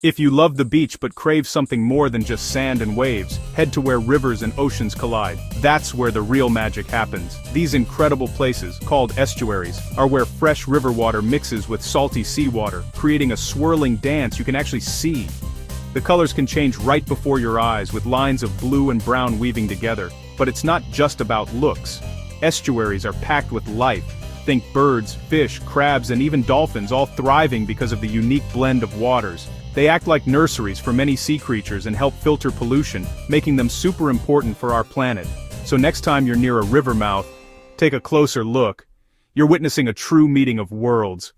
If you love the beach but crave something more than just sand and waves, head to where rivers and oceans collide. That's where the real magic happens. These incredible places, called estuaries, are where fresh river water mixes with salty seawater, creating a swirling dance you can actually see. The colors can change right before your eyes with lines of blue and brown weaving together, but it's not just about looks. Estuaries are packed with life. Think birds, fish, crabs, and even dolphins all thriving because of the unique blend of waters. They act like nurseries for many sea creatures and help filter pollution, making them super important for our planet. So next time you're near a river mouth, take a closer look. You're witnessing a true meeting of worlds.